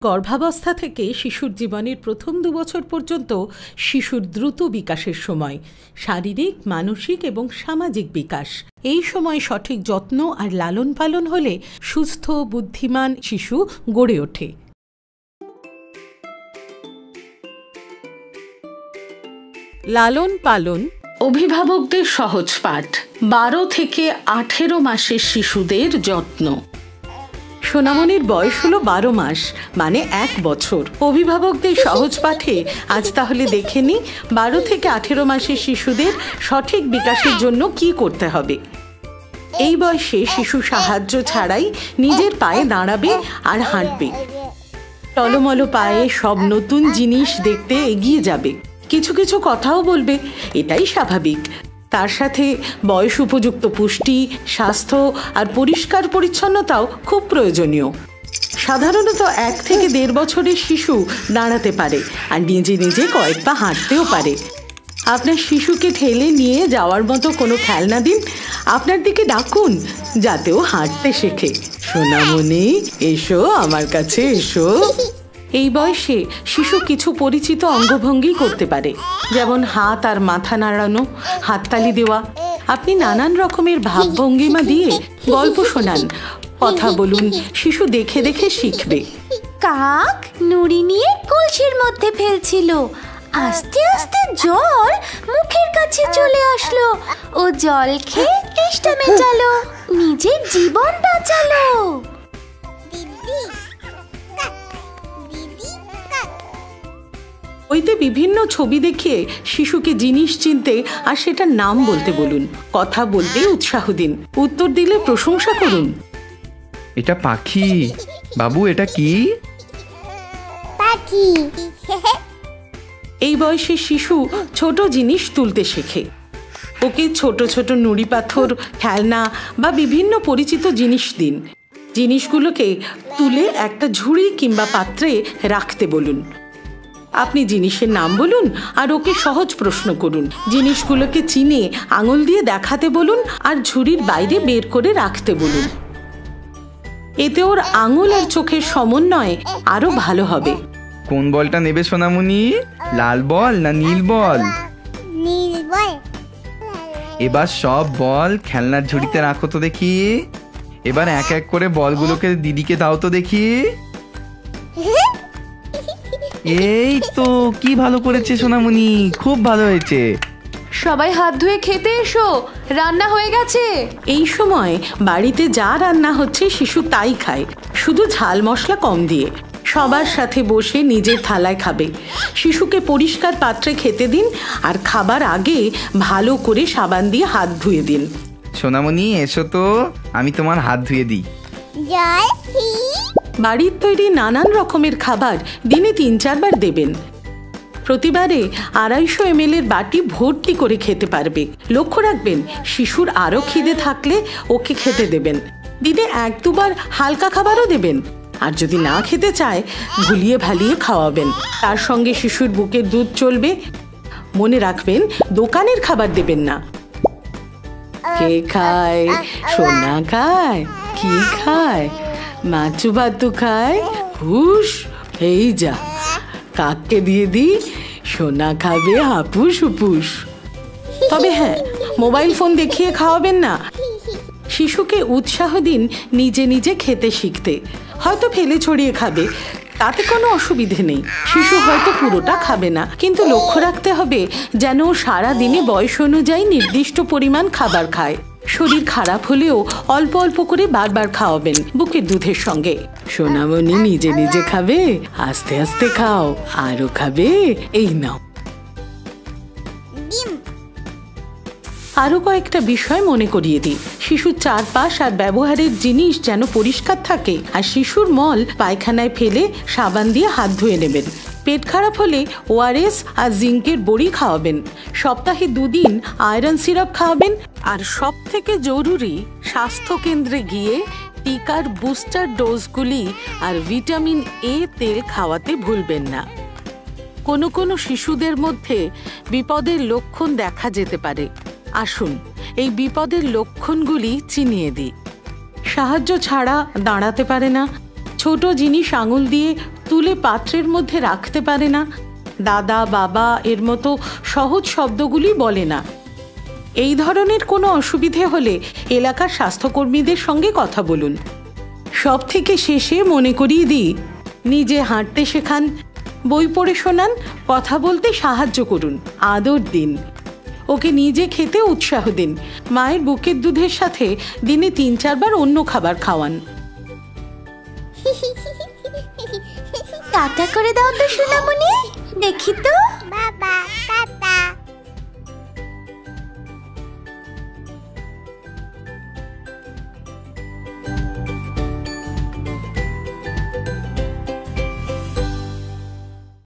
গর্ভাবস্থা থেকে শিশুর জীবনের প্রথম 2 বছর পর্যন্ত শিশুর দ্রুত বিকাশের সময়, শারীরিক, মানসিক এবং সামাজিক বিকাশ। এই সময় সঠিক যত্ন আর লালন পালন হলে সুস্থ, বুদ্ধিমান শিশু গড়ে ওঠে। লালন পালন অভিভাবকদের সহজ পাঠ। 12 থেকে 18 মাসের শিশুদের যত্ন। সোনামণির বয়স হলো 12 মাস, মানে 1 বছর। অভিভাবকদের সহজ পাঠে আজ তাহলে দেখে নিই 12 থেকে 18 মাসের শিশুদের সঠিক বিকাশের জন্য কি করতে হবে। এই বয়সে শিশু সাহায্য ছাড়াই নিজের পায়ে দাঁড়াবে আর হাঁটবে। টলমল পায়ে সব নতুন জিনিস দেখতে এগিয়ে যাবে, কিছু কিছু কথাও বলবে, এটাই স্বাভাবিক। তার সাথে বয়স উপযুক্ত পুষ্টি, স্বাস্থ্য আর পরিষ্কার পরিচ্ছন্নতাও খুব প্রয়োজনীয়। সাধারণত 1 থেকে 1.5 বছরের শিশু দাঁড়াতে পারে আর নিজে নিজে কয়েক পা হাঁটতেও পারে। আপনার শিশুকে ঠেলে নিয়ে যাওয়ার মতো কোনো খেলনা দিন, আপনার দিকে ডাকুন, যাতেও হাঁটতে শেখে। সোনামণি, এসো আমার কাছে এসো। এই বয়সে শিশু কিছু পরিচিত অঙ্গভঙ্গি করতে পারে, যেমন হাত আর মাথা নাড়ানো, হাততালি দেওয়া। আপনি নানান রকমের ভাবভঙ্গিমা দিয়ে গল্প শোনান, কথা বলুন, শিশু দেখে দেখে শিখবে। কাক নুড়ি নিয়ে কলসির মধ্যে ফেলছিল, আস্তে আস্তে জল মুখের কাছে চলে আসলো, ও জল খেয়ে তেষ্টা মেটালো, নিজের জীবন বাঁচালো। বইতে বিভিন্ন ছবি দেখিয়ে শিশুকে জিনিস চিনতে আর সেটার নাম বলতে বলুন। কথা বলতে উৎসাহ দিন, উত্তর দিলে প্রশংসা করুন। এটা পাখি বাবু, এটা কি? পাখি। এই বয়সে শিশু ছোট জিনিস তুলতে শেখে। ওকে ছোট ছোট নুড়ি পাথর, খেলনা বা বিভিন্ন পরিচিত জিনিস দিন। জিনিসগুলোকে তুলে একটা ঝুড়ি কিংবা পাত্রে রাখতে বলুন। আপনি জিনিসের নাম বলুন আর ওকে সহজ প্রশ্ন করুন। জিনিসগুলোকে চিনে আঙুল দিয়ে দেখাতে বলুন আর ঝুড়ির বাইরে বের করে রাখতে বলুন। এতে ওর আঙুল আর চোখের সমন্বয় আরো ভালো হবে। কোন বলটা নেবে সোনামণি, লাল বল না নীল বল? নীল বল। এবার সব বল খেলনার ঝুড়িতে রাখো তো দেখি। এবার এক এক করে বলগুলোকে দিদিকে দাও তো দেখি। এই তো, কি ভালো করেছে সোনামণি, খুব ভালো হয়েছে। সবাই হাত ধুয়ে খেতে এসো, রান্না হয়ে গেছে। এই সময় বাড়িতে যা রান্না হচ্ছে শিশু তাই খায়, শুধু ঝাল মশলা কম দিয়ে। সবার সাথে বসে নিজের থালায় খাবে। শিশুকে পরিষ্কার পাত্রে খেতে দিন আর খাবার আগে ভালো করে সাবান দিয়ে হাত ধুয়ে দিন। সোনামণি এসো তো, আমি তোমার হাত ধুয়ে দিই। বাড়ির তৈরি নানান রকমের খাবার দিনে 3-4 বার দেবেন। প্রতিবারে 250 ml বাটি ভর্তি করে খেতে পারবে। লক্ষ্য রাখবেন, শিশুর আরও খিদে থাকলে ওকে খেতে দেবেন। দিনে 1-2 বার হালকা খাবারও দেবেন। আর যদি না খেতে চায়, ভুলিয়ে ভালিয়ে খাওয়াবেন। তার সঙ্গে শিশুর বুকের দুধ চলবে। মনে রাখবেন, দোকানের খাবার দেবেন না। কে খায়? সোনা খায়? কি খায়? মাচু ভাতু খায়? হুশ, এই যা, কাককে দিয়ে দি, সোনা খাবে হাপুস হুপুস। তবে হ্যাঁ, মোবাইল ফোন দেখিয়ে খাওয়াবেন না। শিশুকে উৎসাহ দিন নিজে নিজে খেতে শিখতে। হয়তো ফেলে ছড়িয়ে খাবে, তাতে কোনো অসুবিধে নেই। শিশু হয়তো পুরোটা খাবে না, কিন্তু লক্ষ্য রাখতে হবে যেন সারা দিনে বয়স অনুযায়ী নির্দিষ্ট পরিমাণ খাবার খায়। শরীর খারাপ হলেও অল্প অল্প করে বারবার খাওয়াবেন বুকের দুধের সঙ্গে। সোনামণি নিজে নিজে খাবে, আস্তে আস্তে খাও, আরো খাবে, এই নাও। আরো কয়েকটা বিষয় মনে করিয়ে দিই। শিশুর চারপাশ আর ব্যবহারের জিনিস যেন পরিষ্কার থাকে, আর শিশুর মল পায়খানায় ফেলে সাবান দিয়ে হাত ধুয়ে নেবেন। পেট খারাপ হলে ORS আর জিঙ্কের বড়ি খাওয়াবেন। সপ্তাহে 2 দিন আয়রন সিরাপ খাওয়াবেন। আর সব থেকে জরুরি, স্বাস্থ্য কেন্দ্রে গিয়ে টিকার বুস্টার ডোজগুলি আর ভিটামিন A তেল খাওয়াতে ভুলবেন না। কোনো কোনো শিশুদের মধ্যে বিপদের লক্ষণ দেখা যেতে পারে। আসুন এই বিপদের লক্ষণগুলি চিনিয়ে দিই। সাহায্য ছাড়া দাঁড়াতে পারে না, ছোট জিনিস আঙুল দিয়ে তুলে পাত্রের মধ্যে রাখতে পারে না, দাদা বাবা এর মতো সহজ শব্দগুলি বলে না। এই ধরনের কোনো অসুবিধে হলে এলাকার স্বাস্থ্যকর্মীদের সঙ্গে কথা বলুন। সব থেকে শেষে মনে করিয়ে দিই, নিজে হাঁটতে শেখান, বই পড়ে শোনান, কথা বলতে সাহায্য করুন, আদর দিন, ওকে নিজে খেতে উৎসাহ দিন। মায়ের বুকের দুধের সাথে দিনে 3-4 বার অন্য খাবার খাওয়ান। টাটা করে দাও তো সোনামণি, দেখি তো।